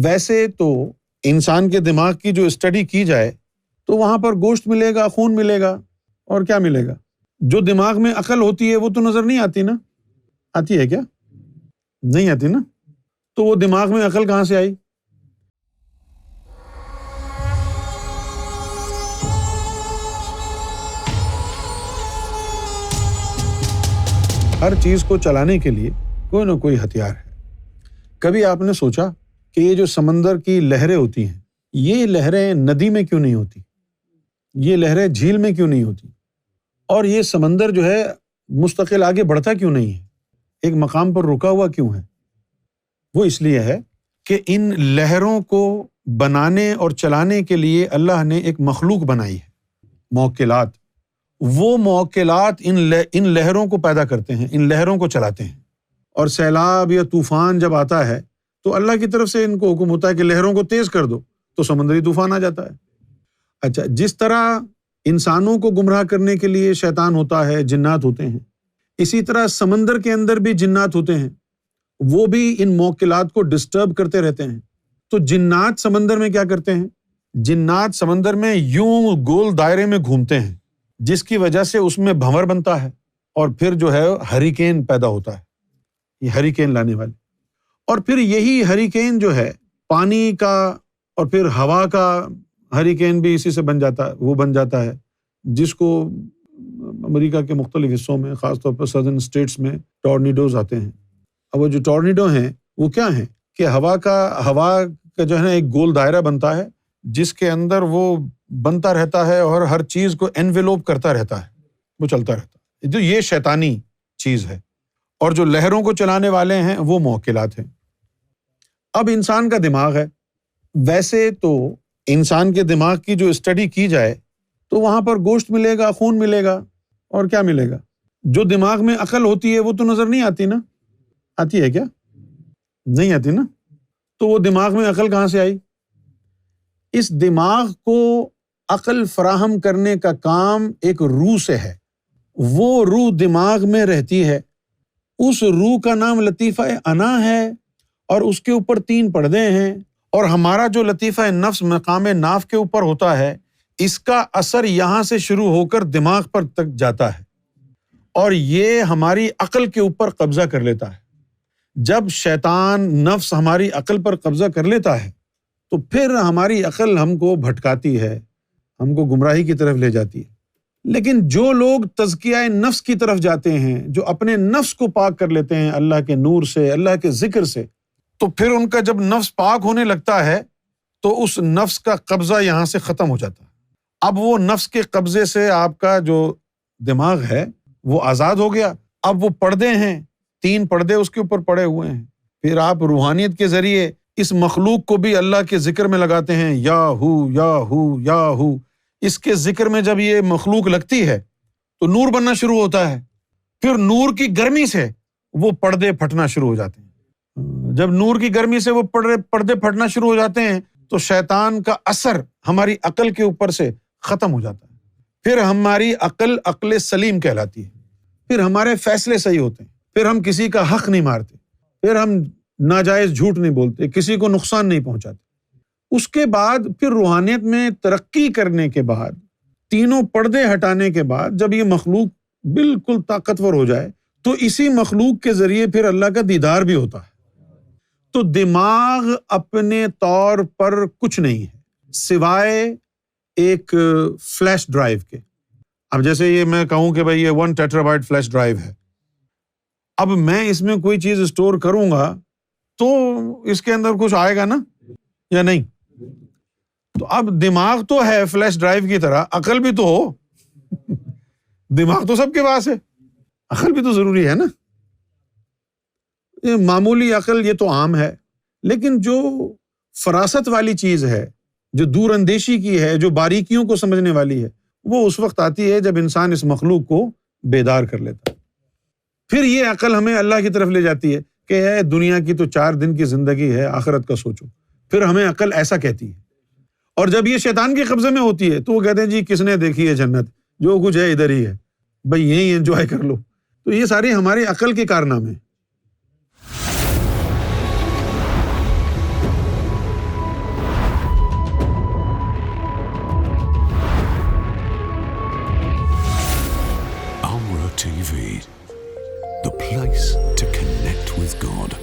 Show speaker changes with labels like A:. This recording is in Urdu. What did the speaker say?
A: ویسے تو انسان کے دماغ کی جو اسٹڈی کی جائے تو وہاں پر گوشت ملے گا، خون ملے گا، اور کیا ملے گا؟ جو دماغ میں عقل ہوتی ہے وہ تو نظر نہیں آتی نا؟ آتی ہے کیا؟ نہیں آتی نا؟ تو وہ دماغ میں عقل کہاں سے آئی؟ ہر چیز کو چلانے کے لیے کوئی نہ کوئی ہتھیار ہے۔ کبھی آپ نے سوچا کہ یہ جو سمندر کی لہریں ہوتی ہیں، یہ لہریں ندی میں کیوں نہیں ہوتی؟ یہ لہریں جھیل میں کیوں نہیں ہوتی؟ اور یہ سمندر جو ہے مستقل آگے بڑھتا کیوں نہیں ہے؟ ایک مقام پر رکا ہوا کیوں ہے؟ وہ اس لیے ہے کہ ان لہروں کو بنانے اور چلانے کے لیے اللہ نے ایک مخلوق بنائی ہے، موکلات۔ وہ موکلات ان لہروں کو پیدا کرتے ہیں، ان لہروں کو چلاتے ہیں۔ اور سیلاب یا طوفان جب آتا ہے تو اللہ کی طرف سے ان کو حکم ہوتا ہے کہ لہروں کو تیز کر دو، تو سمندری طوفان آ جاتا ہے۔ اچھا، جس طرح انسانوں کو گمراہ کرنے کے لیے شیطان ہوتا ہے، جنات ہوتے ہیں، اسی طرح سمندر کے اندر بھی جنات ہوتے ہیں، وہ بھی ان موکلات کو ڈسٹرب کرتے رہتے ہیں۔ تو جنات سمندر میں کیا کرتے ہیں؟ جنات سمندر میں یوں گول دائرے میں گھومتے ہیں، جس کی وجہ سے اس میں بھنور بنتا ہے، اور پھر جو ہے ہریکین پیدا ہوتا ہے، یہ ہریکین لانے والے۔ اور پھر یہی ہریکین جو ہے پانی کا اور پھر ہوا کا ہریکین بھی اسی سے بن جاتا ہے، جس کو امریکہ کے مختلف حصوں میں، خاص طور پر سدرن اسٹیٹس میں ٹورنیڈوز آتے ہیں۔ اب وہ جو ٹورنیڈو ہیں وہ کیا ہیں کہ ہوا کا جو ہے نا ایک گول دائرہ بنتا ہے، جس کے اندر وہ بنتا رہتا ہے اور ہر چیز کو انویلوپ کرتا رہتا ہے، وہ چلتا رہتا ہے۔ تو یہ شیطانی چیز ہے، اور جو لہروں کو چلانے والے ہیں وہ موکلات ہیں۔ اب انسان کا دماغ ہے، ویسے تو انسان کے دماغ کی جو اسٹڈی کی جائے تو وہاں پر گوشت ملے گا، خون ملے گا، اور کیا ملے گا؟ جو دماغ میں عقل ہوتی ہے وہ تو نظر نہیں آتی نا؟ آتی ہے کیا؟ نہیں آتی نا؟ تو وہ دماغ میں عقل کہاں سے آئی؟ اس دماغ کو عقل فراہم کرنے کا کام ایک روح سے ہے۔ وہ روح دماغ میں رہتی ہے، اس روح کا نام لطیفہ انا ہے، اور اس کے اوپر 3 پردے ہیں، اور ہمارا جو لطیفہ نفس مقام ناف کے اوپر ہوتا ہے، اس کا اثر یہاں سے شروع ہو کر دماغ پر تک جاتا ہے، اور یہ ہماری عقل کے اوپر قبضہ کر لیتا ہے۔ جب شیطان نفس ہماری عقل پر قبضہ کر لیتا ہے تو پھر ہماری عقل ہم کو بھٹکاتی ہے، ہم کو گمراہی کی طرف لے جاتی ہے۔ لیکن جو لوگ تزکیہ نفس کی طرف جاتے ہیں، جو اپنے نفس کو پاک کر لیتے ہیں اللہ کے نور سے، اللہ کے ذکر سے، تو پھر ان کا جب نفس پاک ہونے لگتا ہے تو اس نفس کا قبضہ یہاں سے ختم ہو جاتا ہے۔ اب وہ نفس کے قبضے سے آپ کا جو دماغ ہے وہ آزاد ہو گیا۔ اب وہ پردے ہیں، 3 پردے اس کے اوپر پڑے ہوئے ہیں۔ پھر آپ روحانیت کے ذریعے اس مخلوق کو بھی اللہ کے ذکر میں لگاتے ہیں، یا ہو یا ہو یا ہو۔ اس کے ذکر میں جب یہ مخلوق لگتی ہے تو نور بننا شروع ہوتا ہے، پھر نور کی گرمی سے وہ پردے پھٹنا شروع ہو جاتے ہیں۔ جب نور کی گرمی سے وہ پردے پھٹنا شروع ہو جاتے ہیں تو شیطان کا اثر ہماری عقل کے اوپر سے ختم ہو جاتا ہے۔ پھر ہماری عقل سلیم کہلاتی ہے، پھر ہمارے فیصلے صحیح ہوتے ہیں، پھر ہم کسی کا حق نہیں مارتے، پھر ہم ناجائز جھوٹ نہیں بولتے، کسی کو نقصان نہیں پہنچاتے۔ اس کے بعد پھر روحانیت میں ترقی کرنے کے بعد، تینوں پردے ہٹانے کے بعد، جب یہ مخلوق بالکل طاقتور ہو جائے تو اسی مخلوق کے ذریعے پھر اللہ کا دیدار بھی ہوتا ہے۔ تو دماغ اپنے طور پر کچھ نہیں ہے سوائے ایک فلیش ڈرائیو کے۔ اب جیسے یہ میں کہوں کہ بھائی یہ 1 ٹیٹرابائٹ فلیش ڈرائیو ہے، اب میں اس میں کوئی چیز اسٹور کروں گا تو اس کے اندر کچھ آئے گا نا یا نہیں؟ تو اب دماغ تو ہے فلیش ڈرائیو کی طرح، عقل بھی تو ہو۔ دماغ تو سب کے پاس ہے، عقل بھی تو ضروری ہے نا۔ یہ معمولی عقل یہ تو عام ہے، لیکن جو فراست والی چیز ہے، جو دور اندیشی کی ہے، جو باریکیوں کو سمجھنے والی ہے، وہ اس وقت آتی ہے جب انسان اس مخلوق کو بیدار کر لیتا ہے۔ پھر یہ عقل ہمیں اللہ کی طرف لے جاتی ہے کہ اے دنیا کی تو 4 دن کی زندگی ہے، آخرت کا سوچو۔ پھر ہمیں عقل ایسا کہتی ہے، اور جب یہ شیطان کے قبضے میں ہوتی ہے تو وہ کہتے ہیں جی کس نے دیکھی ہے جنت، جو کچھ ہے ادھر ہی ہے، بھئی یہی انجوائے کر لو۔ تو یہ ساری ہماری عقل کے کارنامے ہیں۔
B: TV, the place to connect with God.